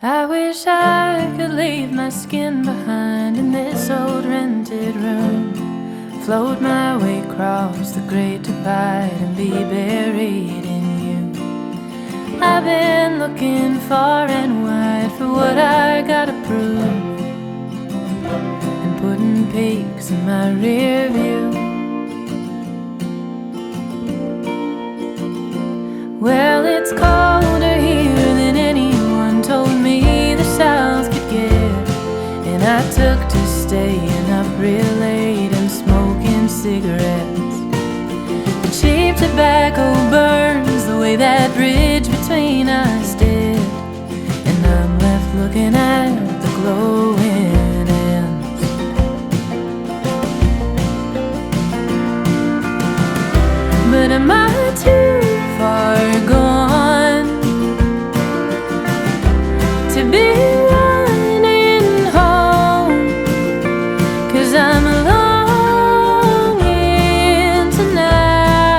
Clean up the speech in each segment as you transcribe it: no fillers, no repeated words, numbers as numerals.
I wish I could leave my skin behind in this old rented room, float my way across the great divide and be buried in you. I've been looking far and wide for what I gotta prove, and putting peaks in my rear view. Well, it's colder here than anyone told me the South could get, and I took to staying up real late and smoking cigarettes. The cheap tobacco burns the way that bridge between us did, and I'm left looking at the glowing ends. But am I too far gone to be running home? 'Cause I'm longing tonight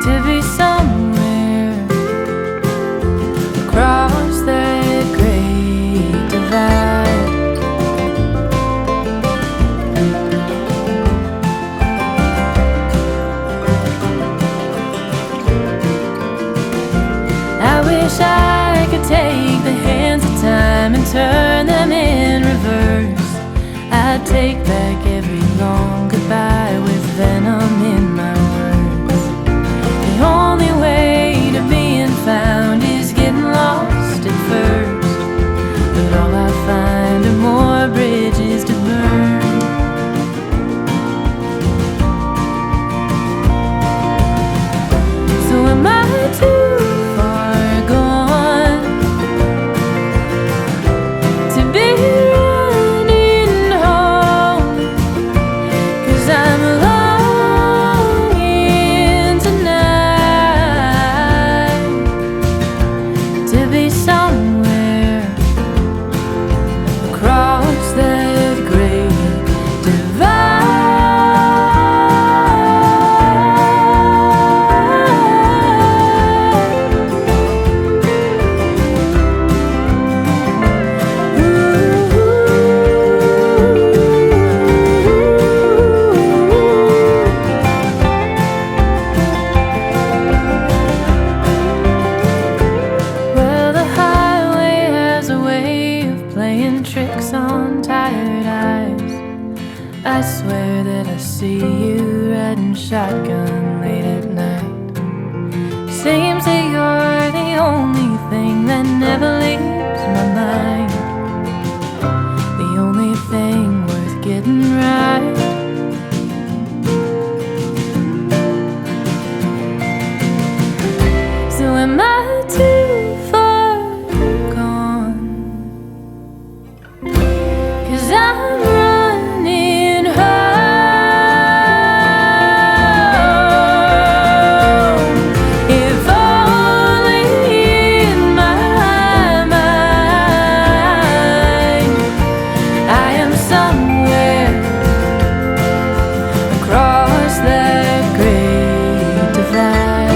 to be somewhere across that great divide. I wish I could take the hands of time and turn them in reverse. I'd take back every long goodbye with venom in my words. The only way to being found is getting lost at first, but all I find are more bridges to burn. So am I too far gone to be running home? 'Cause I'm longing tonight to be somewhere across that great divide. Well, the highway has a way of playing tricks on tired eyes. I swear that I see you riding shotgun late at night. Seems that you're the only thing that never leaves my mind, the only thing worth getting right. So am I too far gone? 'Cause I'm running home. If only in my mind I am somewhere across that great divide.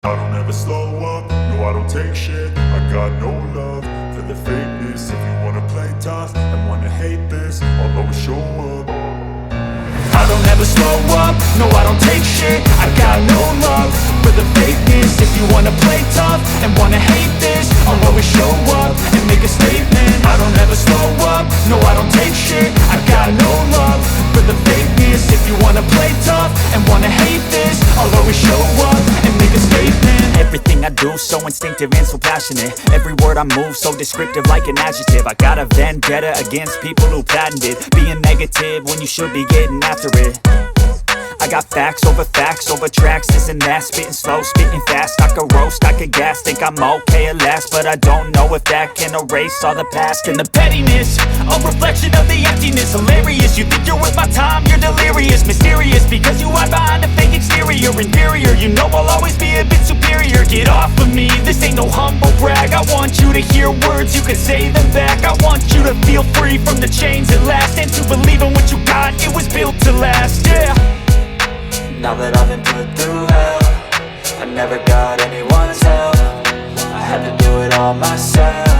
I don't ever slow up, no I don't take shit. I got no love for the fakeness. If you wanna play tough and wanna hate this, I'll always show up. I don't ever slow up, no I don't take shit. I got no love for the fakeness. If you wanna play tough and wanna hate this, I'll always show up and make a statement. I don't ever slow up, no I don't take shit. I got no love for the fakeness. If you wanna play tough and wanna hate this, I'll always show up and make a statement. Everything I do so instinctive and so passionate. Every word I move so descriptive like an adjective. I got a vendetta against people who patented being negative when you should be getting after it. I got facts over tracks, this and that. Spitting slow, spitting fast. I could roast, I could gas. Think I'm okay at last, but I don't know if that can erase all the past. And the pettiness, a reflection of the emptiness. Hilarious, you think you're worth my time, you're delirious. Mysterious, because you hide behind a fake exterior. Inferior, you know I'll always want you to hear words, you can say them back. I want you to feel free from the chains at last, and to believe in what you got, it was built to last, yeah. Now that I've been put through hell, I never got anyone's help. I had to do it all myself.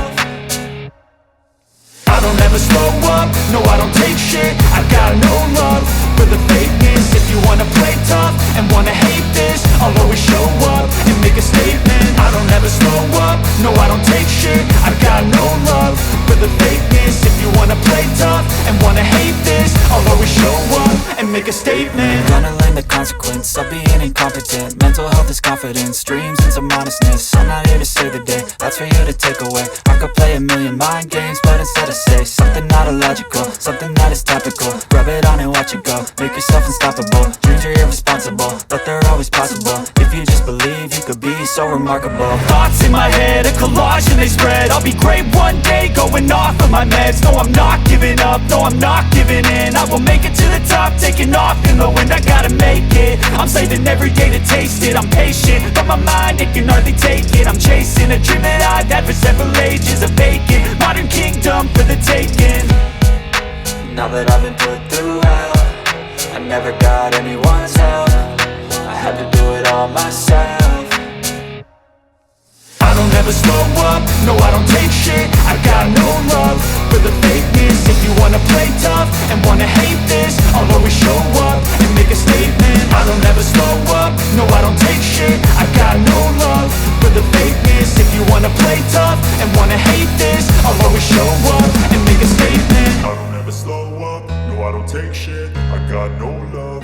I don't ever slow up, no I don't take shit. I got no love for the fakeness. If you wanna play tough and wanna hate this, I'll always show up and make a statement. I don't ever slow up, no I don't take shit. I got no love for the fakeness. If you wanna play tough and wanna hate this, I'll always show up and make a statement. Gonna learn the consequence of being incompetent. Mental health is confidence, dreams and some honestness. I'm not here to save the day, that's for you to take away. I could play a million mind games, but instead I say something not illogical, something that is topical. Rub it on and watch it go, make yourself unstoppable. Dreams are irresponsible, but they're always possible. If you just believe, you could be so remarkable. Thoughts in my head, a collage and they spread. I'll be great one day, going off of my meds. No, I'm not giving up, no, I'm not giving in. I will make it to the top, taking off in the wind. I gotta make it, I'm saving every day to taste it. I'm patient, but my mind, it can hardly take it. I'm chasing a dream that I've had for several ages. A vacant, modern kingdom for the taking. Now that I've been put through hell, I never got anyone's help. I had to do it all myself. I don't ever slow up, no I don't take shit. I got no love for the fakeness. If you wanna play tough and wanna hate this, I'll always show up and make a statement. I don't ever slow up, no I don't take shit. I got no love for the fakeness. If you wanna play tough and wanna hate this, I'll always show up and make a statement. I don't ever slow up, no I don't take shit. I got no love